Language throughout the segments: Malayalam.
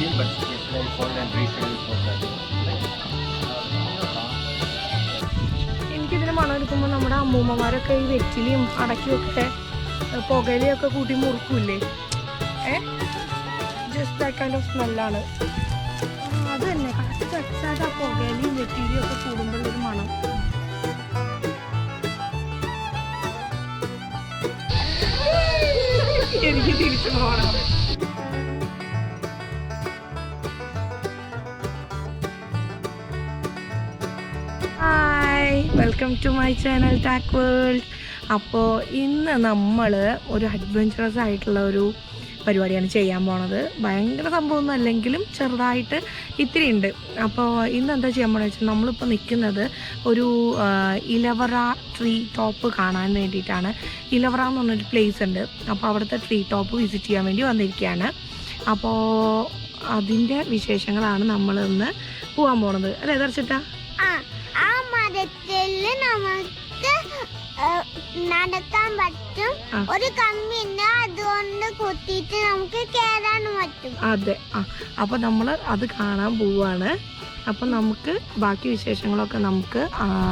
still, but it's very cold and refill for that. എനിക്കിതിന് മണം എടുക്കുമ്പോൾ നമ്മുടെ അമ്മൂമ്മമാരൊക്കെ ഈ വെറ്റിലയും അടയ്ക്കൊക്കെ പുകയിലൊക്കെ കൂട്ടി മുറുക്കൂല്ലേ, ജസ്റ്റ് ദാറ്റ് കൈൻഡ് ഓഫ് സ്മെല്ലാണ്. അത് തന്നെ കറക്റ്റ് എക്സാക്റ്റ് ആ പുകയിലയും വെറ്റിലയും ഒക്കെ കൂടുമ്പോഴൊരു മണം. എനിക്ക് തിരിച്ചു പോകണം. Hi, welcome to my channel talk world. അപ്പോൾ ഇന്ന് നമ്മൾ ഒരു അഡ്വഞ്ചറസ് ആയിട്ടുള്ള ഒരു പരിപാടിയാണ് ചെയ്യാൻ പോണത്. ഭയങ്കര സംഭവമൊന്നും അല്ലെങ്കിലും ചെറുതായിട്ട് ഇത്തിരി ഉണ്ട്. അപ്പോൾ ഇന്ന് എന്താ ചെയ്യാൻ പോണെന്ന് വെച്ചാൽ നമ്മളിപ്പോൾ നിൽക്കുന്നത് ഒരു ഇലവറ ട്രീ ടോപ്പ് കാണാൻ വേണ്ടിയിട്ടാണ്. ഇലവറ എന്ന് പറഞ്ഞൊരു പ്ലേസ് ഉണ്ട്. അപ്പോൾ അവിടുത്തെ ട്രീ ടോപ്പ് വിസിറ്റ് ചെയ്യാൻ വേണ്ടി വന്നിരിക്കുകയാണ്. അപ്പോൾ അതിൻ്റെ വിശേഷങ്ങളാണ് നമ്മൾ ഇന്ന് പോകാൻ പോണത് അല്ലേ ദർശിട്ടാ? നടക്കാൻ പറ്റും, ഒരു കമ്പിണ്ട്, അതുകൊണ്ട് കുത്തിയിട്ട് നമുക്ക് കേറാനും പറ്റും. അതെ, അപ്പൊ നമ്മൾ അത് കാണാൻ പോവാണ്. അപ്പൊ നമുക്ക് ബാക്കി വിശേഷങ്ങളൊക്കെ നമുക്ക്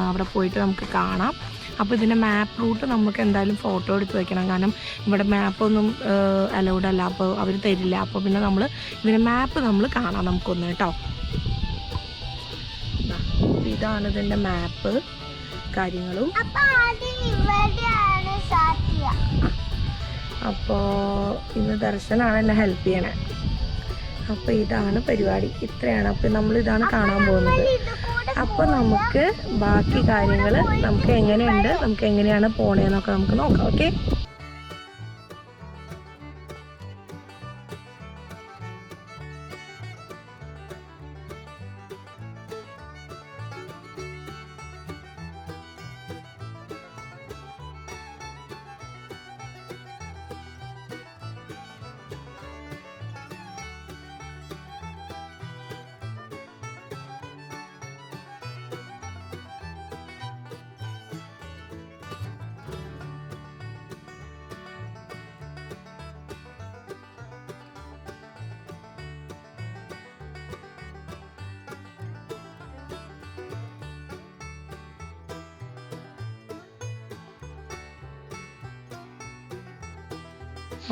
അവിടെ പോയിട്ട് നമുക്ക് കാണാം. അപ്പോൾ ഇതിൻ്റെ മാപ്പ് റൂട്ട് നമുക്ക് എന്തായാലും ഫോട്ടോ എടുത്ത് വെക്കണം, കാരണം ഇവിടെ മാപ്പൊന്നും അലൗഡ് അല്ല, അപ്പോൾ അവർ തരില്ല. അപ്പോൾ പിന്നെ നമ്മൾ ഇതിൻ്റെ മാപ്പ് നമ്മൾ കാണാം നമുക്കൊന്ന് കേട്ടോ. ഇതാണ് ഇതിൻ്റെ മാപ്പ് കാര്യങ്ങളും. അപ്പോൾ ഇന്ന് ദർശനാണ് എന്നെ ഹെൽപ്പ് ചെയ്യണേ. അപ്പോൾ ഇതാണ് പരിപാടി, ഇത്രയാണ്. അപ്പോൾ നമ്മളിതാണ് കാണാൻ പോകുന്നത്. അപ്പോൾ നമുക്ക് ബാക്കി കാര്യങ്ങൾ നമുക്ക് എങ്ങനെയുണ്ട്, നമുക്ക് എങ്ങനെയാണ് പോണേന്നൊക്കെ നമുക്ക് നോക്കാം. ഓക്കെ,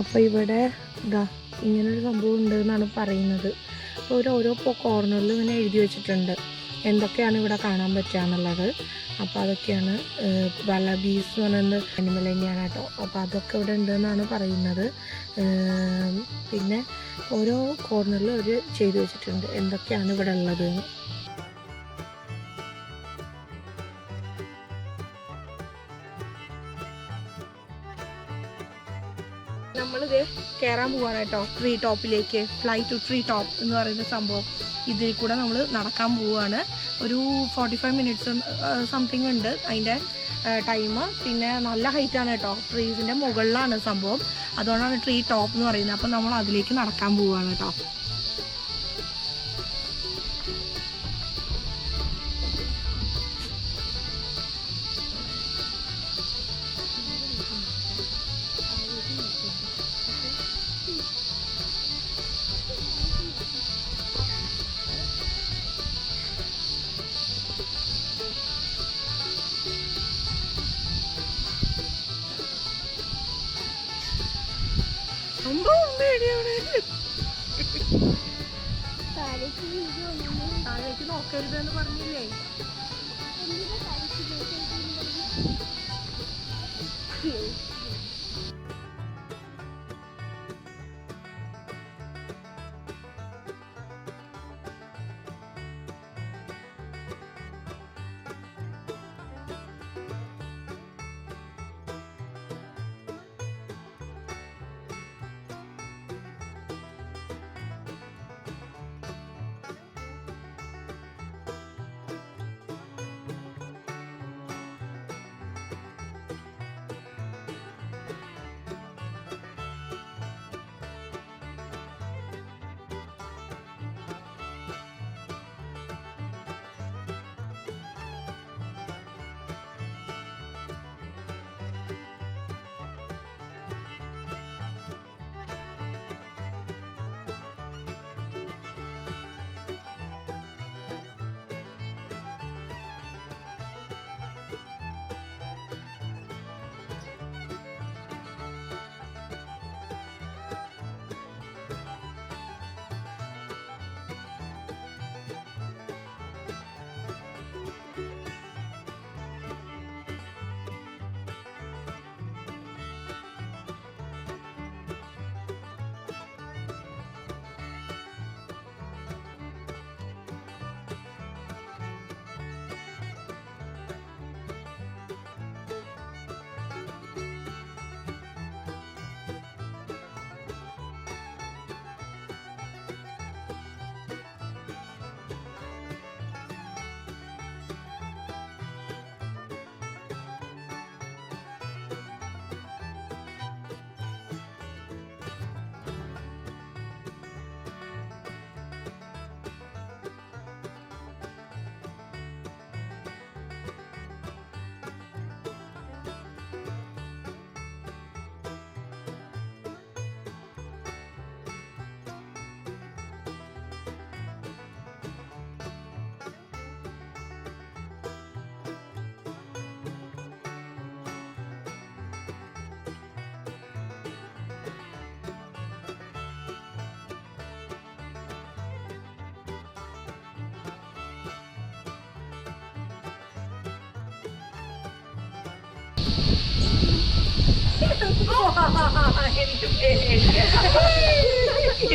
അപ്പോൾ ഇവിടെ ഇതാ ഇങ്ങനൊരു സംഭവം ഉണ്ട് എന്നാണ് പറയുന്നത്. അപ്പോൾ ഓരോ കോർണറിലും ഇങ്ങനെ എഴുതി വെച്ചിട്ടുണ്ട് എന്തൊക്കെയാണ് ഇവിടെ കാണാൻ പറ്റുക എന്നുള്ളത്. അപ്പോൾ അതൊക്കെയാണ് വലബീസ് എന്ന് പറയുന്നത് അനിമൽ തന്നെയാണ് കേട്ടോ. അപ്പോൾ അതൊക്കെ ഇവിടെ ഉണ്ടെന്നാണ് പറയുന്നത്. പിന്നെ ഓരോ കോർണറിലും അവർ ചെയ്തു വെച്ചിട്ടുണ്ട് എന്തൊക്കെയാണ് ഇവിടെ ഉള്ളത്. നമ്മളിത് കയറാൻ പോവാണ് കേട്ടോ, ട്രീ ടോപ്പിലേക്ക്. ഫ്ലൈ ടു ട്രീ ടോപ്പ് എന്ന് പറയുന്ന സംഭവം, ഇതിൽ കൂടെ നമ്മൾ നടക്കാൻ പോവുകയാണ്. ഒരു 45 മിനിറ്റ്സ് സംതിങ് ഉണ്ട് അതിൻ്റെ ടൈം. പിന്നെ നല്ല ഹൈറ്റാണ് കേട്ടോ, ട്രീസിൻ്റെ മുകളിലാണ് സംഭവം, അതുകൊണ്ടാണ് ട്രീ ടോപ്പ് എന്ന് പറയുന്നത്. അപ്പം നമ്മൾ അതിലേക്ക് നടക്കാൻ പോവുകയാണ് കേട്ടോ. താഴേക്ക് നോക്കരുതെന്ന് പറഞ്ഞില്ലേ?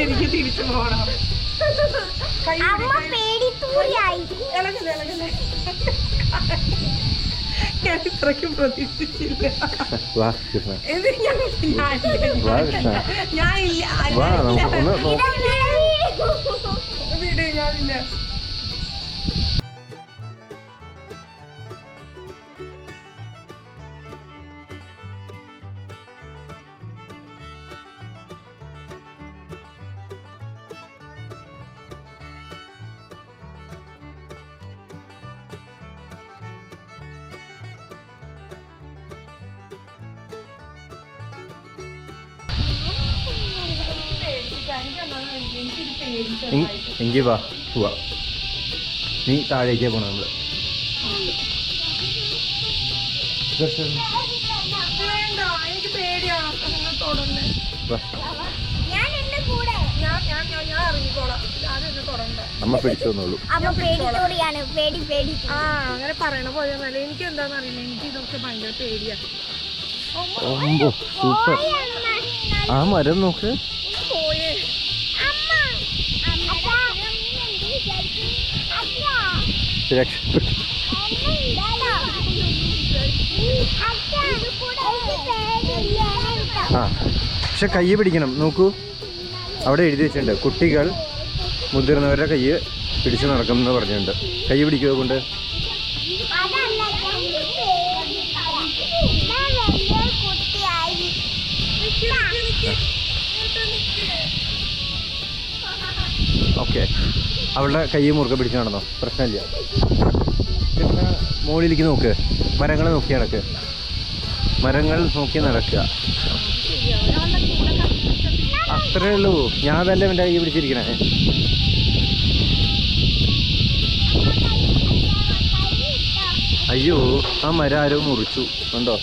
എനിക്ക് തിരിച്ചു പോകണം. അമ്മ പേടിത്തൂരിയായി. ഞാൻ ഇത്രയ്ക്കും പ്രതീക്ഷിച്ചില്ല. ഞാനില്ല. എങ്കിൽ വാ പോവാ. നീ താഴേക്കേ പോണം നമ്മള്. എനിക്ക് പേടിയാണ്. അമ്മ പിടിച്ചു തന്നോളൂ. അങ്ങനെ പറയണ പോലെ എനിക്ക് എന്താന്ന് അറിയില്ല. എനിക്ക് ഇതൊക്കെ ഭയങ്കര പേടിയാണ്. സൂപ്പർ. ആ മരം നോക്ക്. പോയേ രക്ഷപ്പെട്ടു. ആ പക്ഷെ കൈ പിടിക്കണം. നോക്കൂ, അവിടെ എഴുതി വെച്ചിട്ടുണ്ട് കുട്ടികൾ മുതിർന്നവരുടെ കൈ പിടിച്ചു നടക്കും എന്ന് പറഞ്ഞിട്ടുണ്ട്. കൈ പിടിക്കുക കൊണ്ട്. ഓക്കെ, അവളുടെ കൈ മുറുകെ പിടിച്ച് നടന്നോ, പ്രശ്നമില്ല. പിന്നെ മുകളിലേക്ക് നോക്ക്, മരങ്ങൾ നോക്കി നടക്ക്, മരങ്ങൾ നോക്കി നടക്കുക. അത്രേ ഉള്ളൂ. ഞാൻ തന്നെ എൻ്റെ കൈ പിടിച്ചിരിക്കണേ. അയ്യോ, ആ മരം ആരോ മുറിച്ചു ഉണ്ടോ?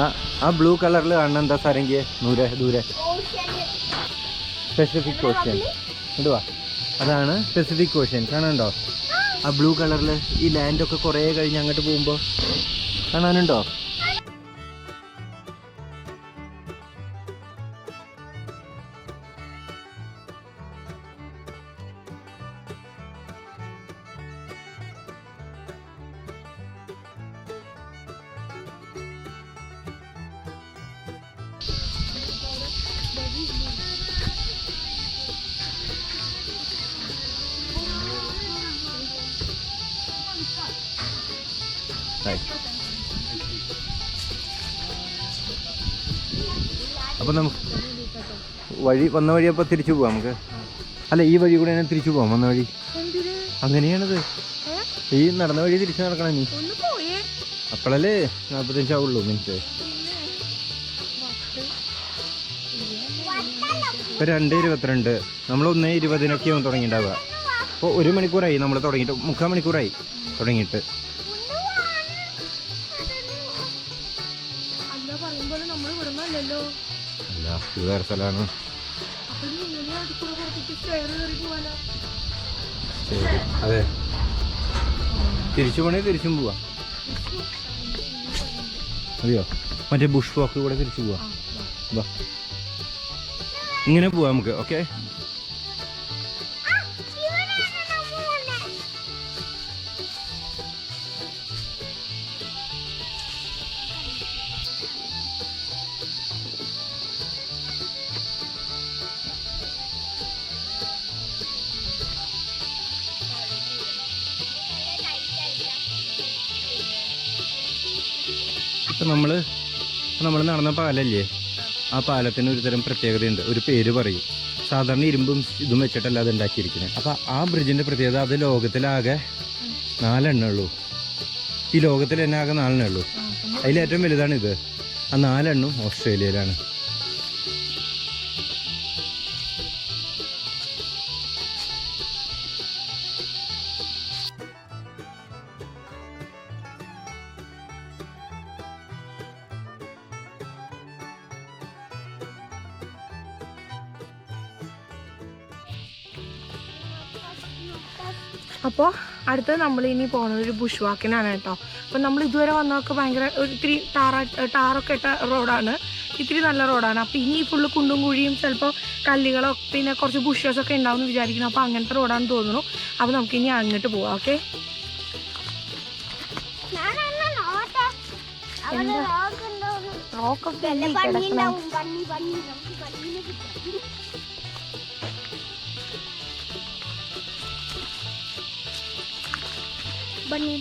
ആ ബ്ലൂ കളറിൽ കാണുന്ന എന്താ സാരെങ്കിൽ ദൂരെ പെസിഫിക് ഓഷ്യൻ ഇടുവാ. അതാണ് പെസിഫിക് ഓഷ്യൻ. കാണാനുണ്ടോ ആ ബ്ലൂ കളറിൽ? ഈ ലാൻഡൊക്കെ കുറേ കഴിഞ്ഞ് അങ്ങോട്ട് പോകുമ്പോൾ കാണാനുണ്ടോ? അപ്പം നമുക്ക് വന്ന വഴി അപ്പോൾ തിരിച്ചു പോവാം നമുക്ക്. അല്ല, ഈ വഴി കൂടെ തിരിച്ചു പോവാം. വന്ന വഴി അങ്ങനെയാണത്. ഈ നടന്ന വഴി തിരിച്ചു നടക്കണം നീ. അപ്പോഴല്ലേ 45 ആവുള്ളൂ മിനിറ്റ്. ഇപ്പം 2:22. നമ്മൾ 1:20 തുടങ്ങിയിട്ടുണ്ടാവുക. അപ്പോൾ 1 മണിക്കൂറായി നമ്മൾ തുടങ്ങിയിട്ട്. 3/4 മണിക്കൂറായി തുടങ്ങിയിട്ട്. അല്ല, ഇത് വേറെ സ്ഥലമാണ്. അതെ, തിരിച്ചു പോണേ തിരിച്ചും പോവാ. അതെയോ? മറ്റേ ബുഷ് വാക്ക് കൂടെ തിരിച്ചു പോവാ. വാ, ഇങ്ങനെ പോവാം നമുക്ക്. ഓക്കെ, ഇപ്പം നമ്മൾ നടന്ന പാലല്ലേ, ആ പാലത്തിന് ഒരു തരം പ്രത്യേകതയുണ്ട്. ഒരു പേര് പറയും. സാധാരണ ഇരുമ്പും ഇതും വെച്ചിട്ടല്ല അത് ഉണ്ടാക്കിയിരിക്കുന്നത്. അപ്പം ആ ബ്രിഡ്ജിൻ്റെ പ്രത്യേകത, അത് ലോകത്തിലാകെ 4 ഉള്ളൂ. ഈ ലോകത്തിൽ തന്നെ ആകെ 4 ഉള്ളൂ. അതിലേറ്റവും വലുതാണിത്. ആ 4 ഓസ്ട്രേലിയയിലാണ്. അപ്പോൾ അടുത്തത് നമ്മൾ ഇനി പോകുന്നത് ഒരു ബുഷ് വാക്കിനാണ് കേട്ടോ. അപ്പം നമ്മൾ ഇതുവരെ വന്നതൊക്കെ ഭയങ്കര ഇത്തിരി ടാറൊക്കെ ഇട്ട റോഡാണ്. ഇത്തിരി നല്ല റോഡാണ്. അപ്പോൾ ഇനി ഫുള്ള് കുണ്ടും കുഴിയും ചിലപ്പോൾ കല്ലുകളോ പിന്നെ കുറച്ച് ബുഷേഴ്സൊക്കെ ഉണ്ടാവും എന്ന് വിചാരിക്കുന്നു. അപ്പോൾ അങ്ങനത്തെ റോഡാണെന്ന് തോന്നുന്നു. അപ്പോൾ നമുക്ക് ഇനി അങ്ങോട്ട് പോവാം. ഓക്കെ, ബണ്ണി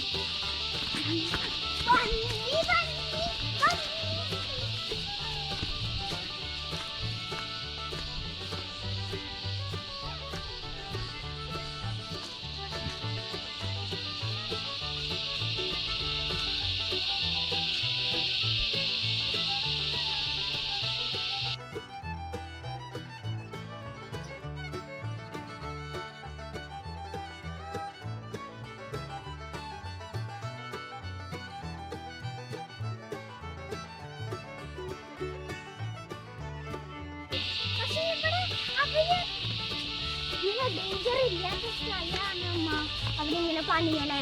അവിടെ ഇങ്ങനെ പണിയണേ.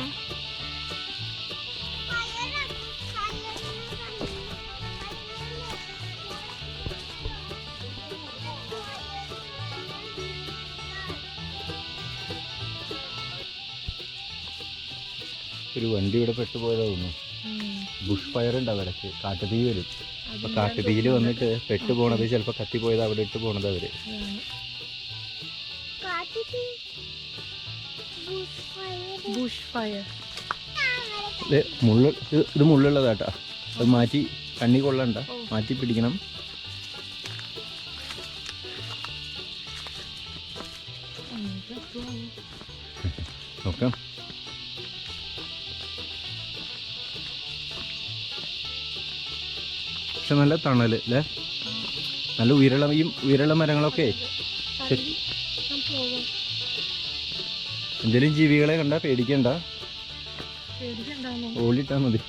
ഒരു വണ്ടി ഇവിടെ പെട്ടുപോയതാ തോന്നുന്നു. ബുഷ് ഫയർ ഉണ്ട് അവരൊക്കെ. കാട്ടുതീ വരും. അപ്പൊ കാട്ടുതീയിൽ വന്നിട്ട് പെട്ടുപോണത് ചിലപ്പോൾ കത്തിപ്പോയത് അവിടെ ഇട്ട് പോണത് അവര്. ഇത് മുള്ളുള്ളതാട്ടാ. അത് മാറ്റി കണ്ണി കൊള്ളണ്ട, മാറ്റി പിടിക്കണം. നോക്കാം. പക്ഷെ നല്ല തണല് അല്ലേ, നല്ല ഉയരമുള്ള മരങ്ങളൊക്കെ. എന്തെങ്കിലും ജീവികളെ കണ്ടാ പേടിക്കണ്ട, ഓടിട്ടാ മതി.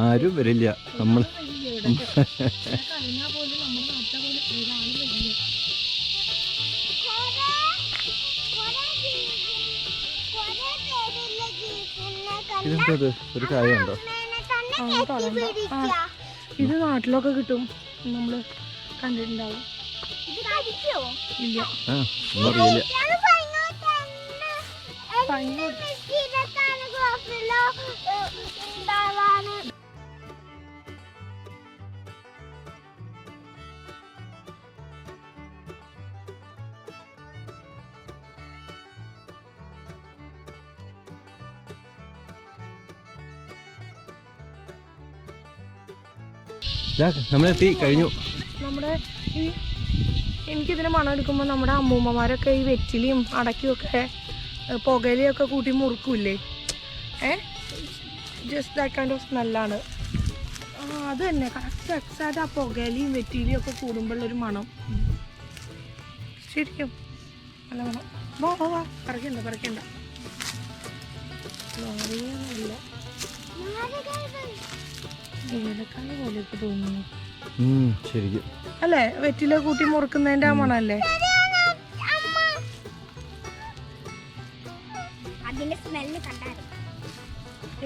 ആരും വരില്ല. നമ്മൾ കഴിഞ്ഞാൽ പോലും നമ്മുടെ നാട്ടിലെ പോലെ ഏതാണ് വലിയ ഇതെന്തത് ഒരു കായുണ്ടോ? ഇത് നാട്ടിലൊക്കെ കിട്ടും, നമ്മള് കണ്ടിട്ടുണ്ടാവും. ഇല്ല അറിയില്ല. നമ്മളെത്തി കഴിഞ്ഞു. നമ്മുടെ ഈ എനിക്കിതിന് മണം എടുക്കുമ്പോൾ നമ്മുടെ അമ്മൂമ്മമാരൊക്കെ ഈ വെറ്റിലയും അടയ്ക്കും ഒക്കെ പുകയിലയൊക്കെ കൂട്ടി മുറുക്കൂല്ലേ, ജസ്റ്റ് ദാറ്റ് കൈൻഡ് ഓഫ് സ്മെല്ലാണ്. അത് തന്നെ കറക്റ്റ് എക്സാക്റ്റ് ആ പുകയിലയും വെറ്റിലയും ഒക്കെ കൂടുമ്പോഴുള്ളൊരു മണം. ശരിക്കും നല്ല മണം. വാ വാ വാ, പറക്കണ്ട പറക്കണ്ട. ലോറിയൊന്നുമില്ല, ഏലക്കായ പോലെയൊക്കെ തോന്നുന്നു ശരിക്കും അല്ലേ? വെറ്റില കൂട്ടി മുറുക്കുന്നതിന്റെ ആ മണല്ലേ?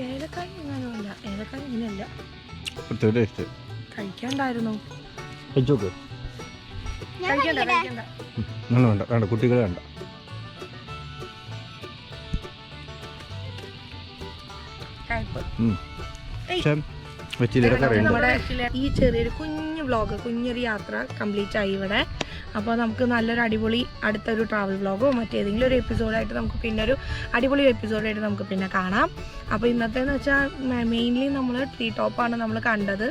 ഏലക്കായ ഇങ്ങനെയല്ല, ഏലക്കായ ഇങ്ങനെയല്ല. കഴിക്കണ്ടായിരുന്നോ? കഴിക്കണ്ട കഴിക്കണ്ട. വേണ്ട വേണ്ട, കുട്ടികളെ വേണ്ട. നമ്മുടെ ഈ ചെറിയൊരു കുഞ്ഞു വ്ളോഗ്, കുഞ്ഞൊരു യാത്ര കംപ്ലീറ്റ് ആയി ഇവിടെ. അപ്പോൾ നമുക്ക് നല്ലൊരു അടിപൊളി അടുത്തൊരു ട്രാവൽ വ്ളോഗോ മറ്റേതെങ്കിലും ഒരു എപ്പിസോഡായിട്ട് നമുക്ക് പിന്നെ ഒരു അടിപൊളി എപ്പിസോഡായിട്ട് നമുക്ക് പിന്നെ കാണാം. അപ്പോൾ ഇന്നത്തേന്ന് വെച്ചാൽ മെയിൻലി നമ്മൾ ട്രീ ടോപ്പാണ് നമ്മൾ കണ്ടത്.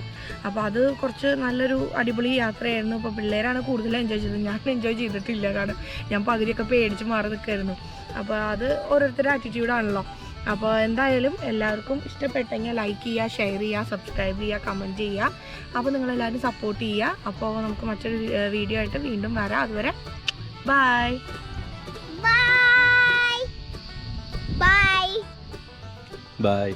അപ്പോൾ അത് കുറച്ച് നല്ലൊരു അടിപൊളി യാത്രയായിരുന്നു. അപ്പോൾ പിള്ളേരാണ് കൂടുതൽ എൻജോയ് ചെയ്തത്, ഞാൻ എൻജോയ് ചെയ്തിട്ടില്ല. കാരണം ഞാൻ പകുതിയൊക്കെ പേടിച്ച് മാറി നിൽക്കായിരുന്നു. അപ്പോൾ അത് ഓരോരുത്തരുടെ ആറ്റിറ്റ്യൂഡാണല്ലോ. അപ്പോൾ എന്തായാലും എല്ലാവർക്കും ഇഷ്ടപ്പെട്ടെങ്കിൽ ലൈക്ക് ചെയ്യുക, ഷെയർ ചെയ്യുക, സബ്സ്ക്രൈബ് ചെയ്യുക, കമൻറ്റ് ചെയ്യുക. അപ്പോൾ നിങ്ങളെല്ലാവരും സപ്പോർട്ട് ചെയ്യുക. അപ്പോൾ നമുക്ക് മറ്റൊരു വീഡിയോ ആയിട്ട് വീണ്ടും വരാം. അതുവരെ ബൈ ബൈ ബൈ ബൈ.